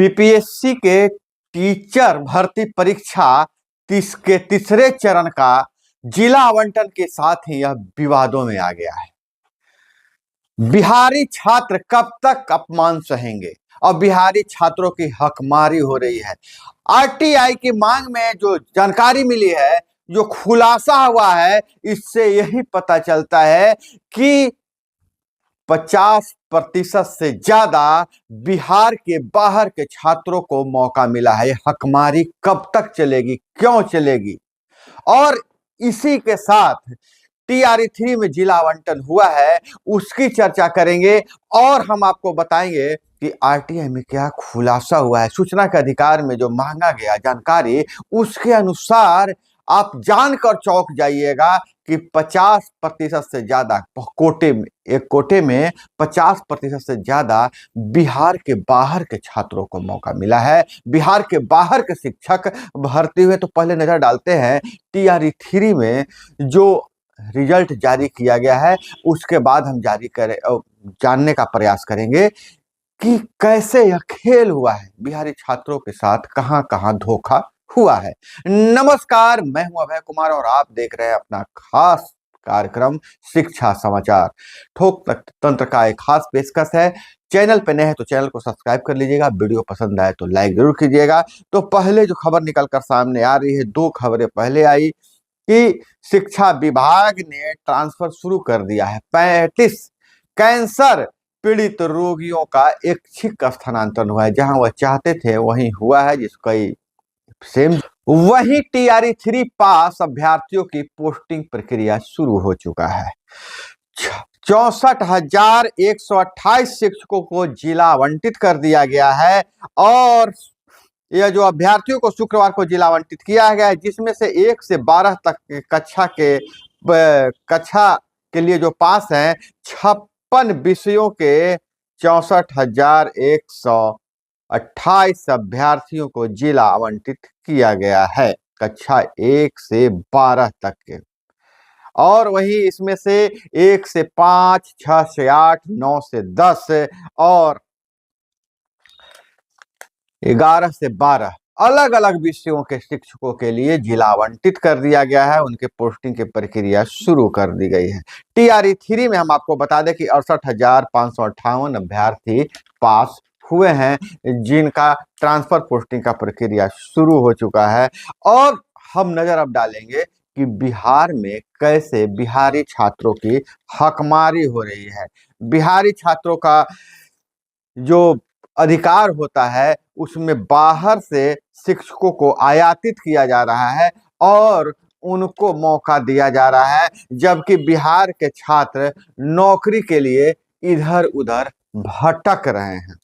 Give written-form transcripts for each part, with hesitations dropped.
BPSC के teacher भर्ती परीक्षा के तीसरे चरण का जिला आवंटन के साथ ही यह विवादों में आ गया है। बिहारी छात्र कब तक अपमान सहेंगे और बिहारी छात्रों की हकमारी हो रही है। आरटीआई की मांग में जो जानकारी मिली है, जो खुलासा हुआ है, इससे यही पता चलता है कि 50% से ज्यादा बिहार के बाहर के छात्रों को मौका मिला है। हकमारी कब तक चलेगी, क्यों चलेगी, और इसी के साथ टीआरई 3 में जिला आवंटन हुआ है, उसकी चर्चा करेंगे। और हम आपको बताएंगे कि आरटीआई में क्या खुलासा हुआ है। सूचना के अधिकार में जो मांगा गया जानकारी, उसके अनुसार आप जानकर चौंक जाइएगा कि 50% से ज्यादा कोटे में 50% से ज्यादा बिहार के बाहर के छात्रों को मौका मिला है। बिहार के बाहर के शिक्षक भर्ती हुए। तो पहले नजर डालते हैं टीआरई 3 में जो रिजल्ट जारी किया गया है, उसके बाद हम जानने का प्रयास करेंगे कि कैसे यह खेल हुआ है, बिहारी छात्रों के साथ कहां कहां धोखा हुआ है। नमस्कार, मैं हूं अभय कुमार और आप देख रहे हैं अपना खास कार्यक्रम शिक्षा समाचार। ठोक तंत्र का एक खास पेशकश है। चैनल पे नए हैं तो चैनल को सब्सक्राइब कर लीजिएगा, वीडियो पसंद आए तो लाइक जरूर कीजिएगा। तो पहले जो खबर निकल कर सामने आ रही है, दो खबरें पहले आई कि शिक्षा विभाग ने ट्रांसफर शुरू कर दिया है। 35 कैंसर पीड़ित रोगियों का ऐच्छिक स्थानांतरण हुआ है। जहां वह चाहते थे वहीं हुआ है, जिसका सेम। वही टीआरई 3 पास अभ्यर्थियों की पोस्टिंग प्रक्रिया शुरू हो चुका है। 64,128 शिक्षकों को जिला आवंटित कर दिया गया है और यह जो अभ्यर्थियों को शुक्रवार को जिला आवंटित किया गया है, जिसमें से 1 से 12 तक कक्षा के लिए जो पास हैं, 56 विषयों के 64,128 अभ्यर्थियों को जिला आवंटित किया गया है, कक्षा 1 से 12 तक के। और वही इसमें से 1 से 5, 6 से 8, 9 से 10 और 11 से 12 अलग अलग विषयों के शिक्षकों के लिए जिला आवंटित कर दिया गया है। उनके पोस्टिंग की प्रक्रिया शुरू कर दी गई है। टीआरई 3 में हम आपको बता दें कि 68,558 अभ्यर्थी पास हुए हैं, जिनका ट्रांसफर पोस्टिंग का प्रक्रिया शुरू हो चुका है। और हम नजर अब डालेंगे कि बिहार में कैसे बिहारी छात्रों की हकमारी हो रही है। बिहारी छात्रों का जो अधिकार होता है, उसमें बाहर से शिक्षकों को आयातित किया जा रहा है और उनको मौका दिया जा रहा है, जबकि बिहार के छात्र नौकरी के लिए इधर उधर भटक रहे हैं।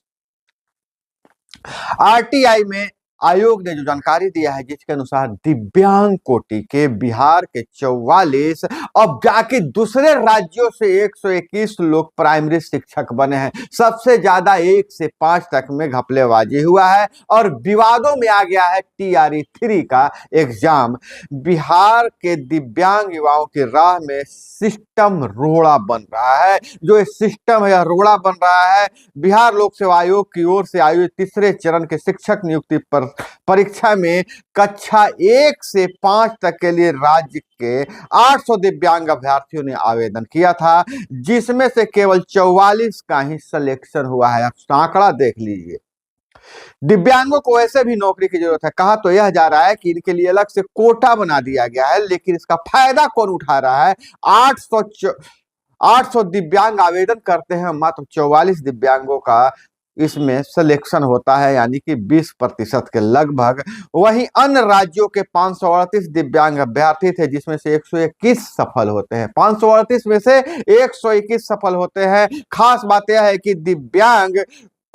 आरटीआई में आयोग ने जो जानकारी दिया है, जिसके अनुसार दिव्यांग कोटि के बिहार के 44 और बाकी दूसरे राज्यों से 121 लोग प्राइमरी शिक्षक बने हैं। सबसे ज्यादा 1 से 5 तक में घपलेबाजी हुआ है और विवादों में आ गया है टीआरई 3 का एग्जाम। बिहार के दिव्यांग युवाओं की राह में सिस्टम रोड़ा बन रहा है। जो सिस्टम है, रोड़ा बन रहा है। बिहार लोक सेवा आयोग की ओर से आयोजित तीसरे चरण के शिक्षक नियुक्ति पर परीक्षा में कक्षा 1 से 5 तक के लिए राज्य के 800 दिव्यांग अभ्यर्थियों ने आवेदन किया था, जिसमें से केवल 44 का ही सिलेक्शन हुआ है। आप आंकड़ा देख लीजिए। दिव्यांगों को वैसे भी नौकरी की जरूरत है। कहा तो यह जा रहा है कि इनके लिए अलग से कोटा बना दिया गया है, लेकिन इसका फायदा कौन उठा रहा है? 800 दिव्यांग आवेदन करते हैं, मात्र 44 दिव्यांगों का इसमें सिलेक्शन होता है, यानी कि 20% के लगभग। वहीं अन्य राज्यों के 538 दिव्यांग अभ्यर्थी थे, जिसमें से 121 सफल होते हैं। 538 में से 121 सफल होते हैं। खास बात यह है कि दिव्यांग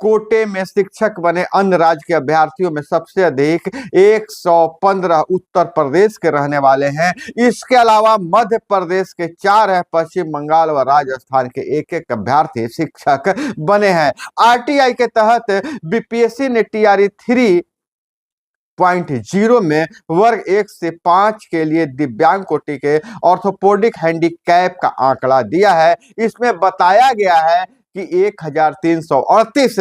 कोटे में शिक्षक बने अन्य राज्य के अभ्यर्थियों में सबसे अधिक 115 उत्तर प्रदेश के रहने वाले हैं। इसके अलावा मध्य प्रदेश के 4 हैं, पश्चिम बंगाल व राजस्थान के 1-1 अभ्यर्थी शिक्षक बने हैं। आरटीआई के तहत बीपीएससी ने टीआरई 3.0 में वर्ग 1 से 5 के लिए दिव्यांग कोटि के ऑर्थोपोडिक हैंडीकैप का आंकड़ा दिया है। इसमें बताया गया है कि 1,338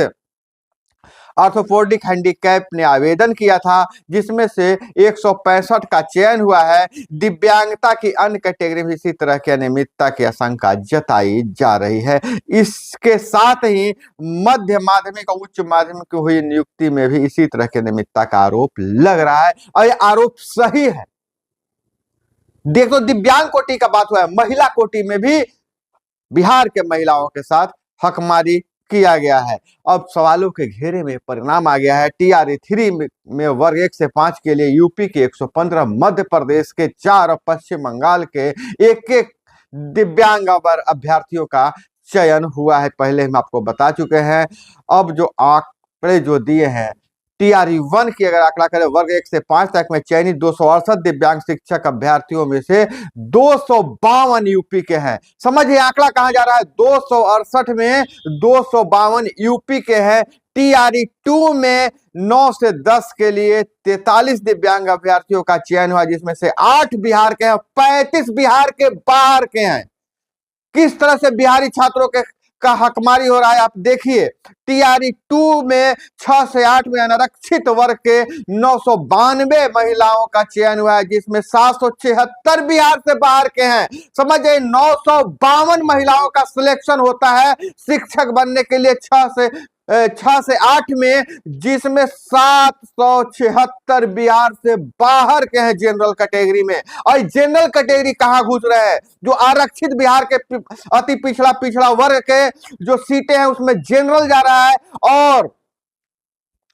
ऑर्थोपोडिक हैंडीकैप ने आवेदन किया था, जिसमें से 165 का चयन हुआ है। दिव्यांगता की अन्य कैटेगरी में इसी तरह की अनियमितता की आशंका जताई जा रही है। इसके साथ ही मध्य माध्यमिक और उच्च माध्यमिक की हुई नियुक्ति में भी इसी तरह की अनियमितता का आरोप लग रहा है, और यह आरोप सही है। देखो, दिव्यांग कोटि का बात हुआ है, महिला कोटि में भी बिहार के महिलाओं के साथ हकमारी किया गया है। अब सवालों के घेरे में परिणाम आ गया है। TRE 3 में वर्ग 1 से 5 के लिए यूपी के 115, मध्य प्रदेश के 4 और पश्चिम बंगाल के एक दिव्यांग अभ्यर्थियों का चयन हुआ है। पहले हम आपको बता चुके हैं। अब जो आंकड़े जो दिए हैं, TRE 1 की अगर आंकड़ा करें, वर्ग 1 से 5 तक में चयनित 268 दिव्यांग शिक्षक अभ्यर्थियों में से 252 यूपी के हैं। समझिए आंकड़ा कहां जा रहा है, 268 में 252 यूपी के हैं। TRE 2 में 9 से 10 के लिए 43 दिव्यांग अभ्यर्थियों का चयन हुआ, जिसमें से 8 बिहार के हैं, 35 बिहार के बाहर के हैं। किस तरह से बिहारी छात्रों के का हकमारी हो रहा है, आप देखिए। TRE 2 में 6 से 8 में अनारक्षित वर्ग के 992 महिलाओं का चयन हुआ है, जिसमें 776 बिहार से बाहर के हैं। समझिए, 952 महिलाओं का सिलेक्शन होता है शिक्षक बनने के लिए 6 से 8 में, जिसमें 776 बिहार से बाहर के हैं जनरल कैटेगरी में। और जनरल कैटेगरी कहां घुस रहे हैं, जो आरक्षित बिहार के अति पिछड़ा वर्ग के जो सीटें हैं उसमें जनरल जा रहा है। और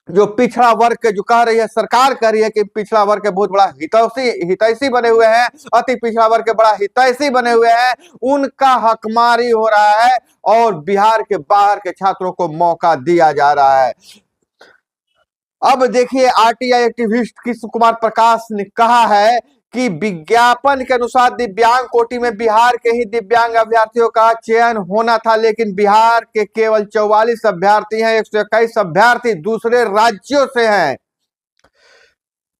जो पिछड़ा वर्ग के जो कह रही है सरकार, कह रही है कि पिछड़ा वर्ग के बहुत बड़ा हितैषी बने हुए हैं, अति पिछड़ा वर्ग के बड़ा हितैषी बने हुए हैं, उनका हकमारी हो रहा है और बिहार के बाहर के छात्रों को मौका दिया जा रहा है। अब देखिए, RTI एक्टिविस्ट कृष्ण कुमार प्रकाश ने कहा है कि विज्ञापन के अनुसार दिव्यांग कोटि में बिहार के ही दिव्यांग अभ्यर्थियों का चयन होना था, लेकिन बिहार के केवल 44 अभ्यर्थी हैं, 121 अभ्यर्थी दूसरे राज्यों से हैं।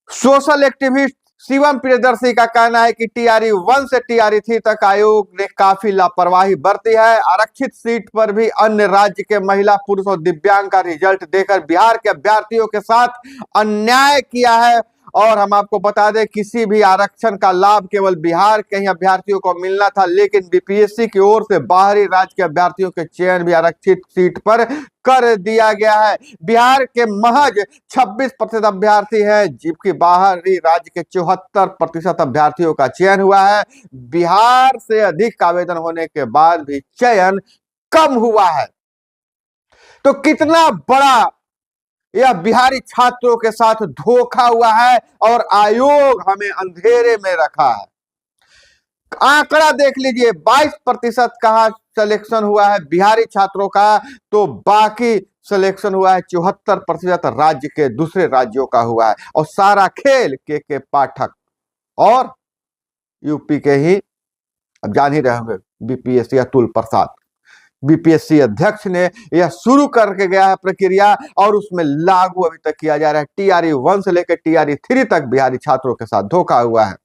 सोशल एक्टिविस्ट शिवम प्रियदर्शी का कहना है कि TRE 1 से TRE 3 तक आयोग ने काफी लापरवाही बरती है। आरक्षित सीट पर भी अन्य राज्य के महिला, पुरुष और दिव्यांग का रिजल्ट देकर बिहार के अभ्यर्थियों के साथ अन्याय किया है। और हम आपको बता दें, किसी भी आरक्षण का लाभ केवल बिहार के ही अभ्यर्थियों को मिलना था, लेकिन BPSC की ओर से बाहरी राज्य के अभ्यर्थियों के चयन भी आरक्षित सीट पर कर दिया गया है। बिहार के महज 26% अभ्यर्थी हैं, जबकि बाहरी राज्य के 74% अभ्यर्थियों का चयन हुआ है। बिहार से अधिक आवेदन होने के बाद भी चयन कम हुआ है। तो कितना बड़ा यह बिहारी छात्रों के साथ धोखा हुआ है और आयोग हमें अंधेरे में रखा है। आंकड़ा देख लीजिए, 22% कहा सिलेक्शन हुआ है बिहारी छात्रों का, तो बाकी सिलेक्शन हुआ है 74% राज्य के दूसरे राज्यों का हुआ है। और सारा खेल के पाठक और यूपी के ही, अब जान ही रहे होंगे, BPSC अतुल प्रसाद, BPSC अध्यक्ष ने यह शुरू करके गया है प्रक्रिया, और उसमें लागू अभी तक किया जा रहा है। TRE 1 से लेकर TRE 3 तक बिहारी छात्रों के साथ धोखा हुआ है।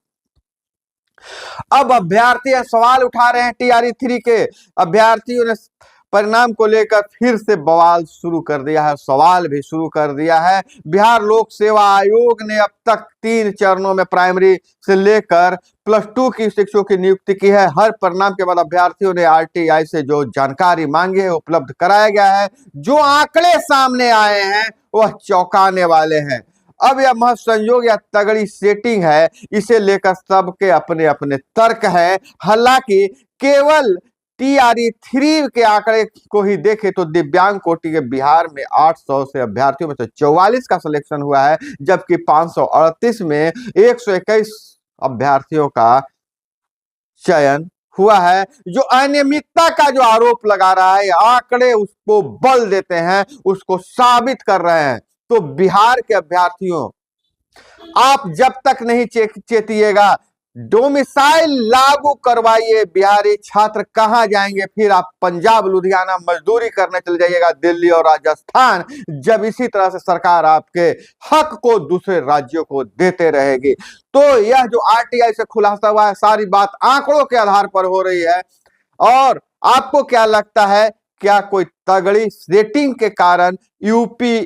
अब अभ्यर्थी सवाल उठा रहे हैं, TRE 3 के अभ्यर्थियों ने परिणाम को लेकर फिर से बवाल शुरू कर दिया है, सवाल भी शुरू कर दिया है। बिहार लोक सेवा आयोग ने अब तक 3 चरणों में प्राइमरी से लेकर +2 की शिक्षकों की नियुक्ति की है। हर परिणाम के बाद अभ्यर्थियों ने RTI से जो जानकारी मांगी है उपलब्ध कराया गया है। जो आंकड़े सामने आए हैं वह चौंकाने वाले हैं। अब यह महज संयोग या तगड़ी सेटिंग है, इसे लेकर सबके अपने अपने तर्क हैं। हालांकि केवल TRE 3 के आंकड़े को ही देखे तो दिव्यांग कोटि के बिहार में 800 से अभ्यर्थियों में से 44 का सिलेक्शन हुआ है, जबकि 538 में 121 अभ्यर्थियों का चयन हुआ है। जो अनियमितता का जो आरोप लगा रहा है, आंकड़े उसको बल देते हैं, उसको साबित कर रहे हैं। तो बिहार के अभ्यर्थियों, आप जब तक नहीं चेतिएगा, डोमिसाइल लागू करवाइए। बिहारी छात्र कहां जाएंगे? फिर आप पंजाब, लुधियाना मजदूरी करने चले जाइएगा, दिल्ली और राजस्थान, जब इसी तरह से सरकार आपके हक को दूसरे राज्यों को देते रहेगी। तो यह जो RTI से खुलासा हुआ है, सारी बात आंकड़ों के आधार पर हो रही है। और आपको क्या लगता है, क्या कोई तगड़ी रेटिंग के कारण यूपी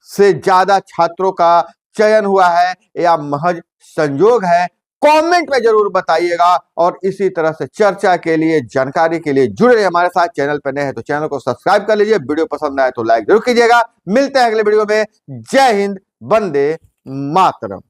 से ज्यादा छात्रों का चयन हुआ है या महज संयोग है, कमेंट में जरूर बताइएगा। और इसी तरह से चर्चा के लिए, जानकारी के लिए जुड़े रहिए हमारे साथ। चैनल पर नए हैं तो चैनल को सब्सक्राइब कर लीजिए, वीडियो पसंद आए तो लाइक जरूर कीजिएगा। मिलते हैं अगले वीडियो में। जय हिंद, वंदे मातरम।